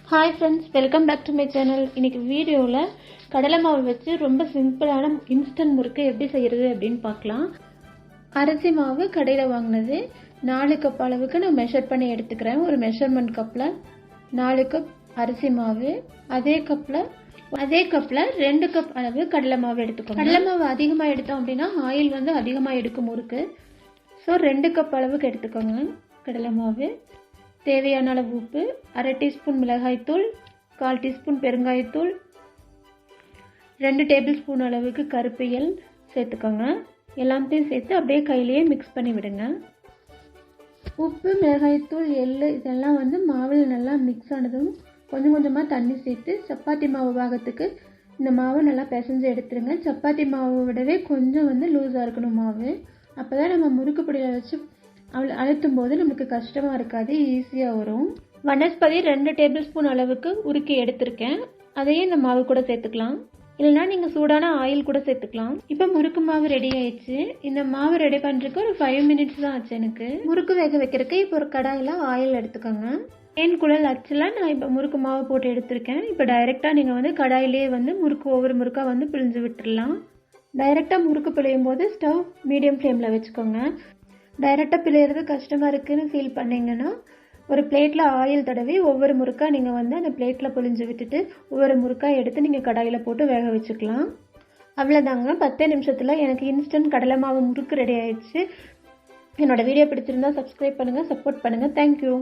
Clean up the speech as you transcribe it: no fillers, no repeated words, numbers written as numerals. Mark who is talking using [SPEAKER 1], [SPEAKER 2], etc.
[SPEAKER 1] Hi friends, welcome back to my channel. இன்னைக்கு வீடியோல கடலை மாவு வச்சு ரொம்ப சிம்பிளான இன்ஸ்டன்ட் முறுக்கு எப்படி செய்யறது அப்படினு பார்க்கலாம். அரிசி மாவு கடையில வாங்குனது 4 கப் அளவுக்கு நான் மெஷர் பண்ணி எடுத்துக்கிறேன். ஒரு மெஷர்மென்ட் கப்ல 4 கப் அரிசி மாவு, அதே கப்ல 2 கப் அளவு கடலை மாவு எடுத்துக்கோங்க. கடலை மாவு அதிகமா எடுத்தோம் அப்படினா ஆயில் வந்து அதிகமா எடுக்கும் முறுக்கு. சோ 2 கப் அளவுக்கு எடுத்துக்கோங்க கடலை மாவு. தேவையான அளவு உப்பு, 1/2 டீஸ்பூன் மிளகாய் தூள், 1/4 டீஸ்பூன் பெருங்காய தூள், 2 டேபிள் ஸ்பூன் அளவுக்கு கருப்பு எள் சேர்த்துக்கோங்க. எல்லாத்தையும் சேர்த்து அப்படியே கையிலேயே மிக்ஸ் பண்ணி விடுங்க. உப்பு, மிளகாய் தூள், எள் இதெல்லாம் வந்து மாவில் நல்லா மிக்ஸ் ஆனதும் கொஞ்சம் கொஞ்சமா தண்ணி சேர்த்து சப்பாத்தி மாவு பாகத்துக்கு இந்த மாவை நல்லா பிசைஞ்சு எடுத்துருங்க. சப்பாத்தி மாவை விடவே கொஞ்சம் வந்து லூஸா இருக்கணும் மாவு. அப்பதான் நம்ம முறுக்கு பிடியில வச்சு அழுத்தும் போது நமக்கு கஷ்டமா இருக்காது, ஈஸியா வரும். வனஸ்பதி 2 டேபிள் ஸ்பூன் அளவுக்கு உருக்கி எடுத்திருக்கேன். அதையும் இந்த மாவு கூட சேர்த்துக்கலாம். இல்லைன்னா நீங்க சூடான ஆயில் கூட சேர்த்துக்கலாம். இப்போ முறுக்கு மாவு ரெடி ஆயிடுச்சு. இந்த மாவு ரெடி பண்றதுக்கு ஒரு 5 மினிட்ஸ் தான் ஆச்சு எனக்கு. முறுக்கு வேக வைக்கிறதுக்கு இப்போ ஒரு கடாயில ஆயில் எடுத்துக்கோங்க. தேன் குழல் அச்சுல நான் இப்போ முறுக்கு மாவு போட்டு எடுத்திருக்கேன். இப்போ டைரக்டா நீங்க வந்து கடாயிலேயே வந்து முறுக்கு ஒவ்வொரு முறுக்கா வந்து பிழிஞ்சு விட்டுடலாம். டைரக்டா முறுக்கு பிழியும் போது ஸ்டவ் மீடியம் ஃப்ளேம்ல வச்சுக்கோங்க. டைரக்டா பிழையிறது கஷ்டமா இருக்குன்னு ஃபீல் பண்ணீங்கன்னா ஒரு பிளேட்ல ஆயில் தடவி ஒவ்வொரு முறுக்கா நீங்க வந்து அந்த பிளேட்ல புழிஞ்சு விட்டுட்டு ஒவ்வொரு முறுக்கா எடுத்து நீங்க கடாயில போட்டு வேக வச்சுக்கலாம். அவ்வளவுதாங்க, 10 நிமிஷத்துல எனக்கு இன்ஸ்டன்ட் கடலை மாவு முறுக்கு ரெடி ஆயிடுச்சு. என்னோட வீடியோ பிடிச்சிருந்தா சப்ஸ்கிரைப் பண்ணுங்க, சப்போர்ட் பண்ணுங்க. தேங்க்யூ.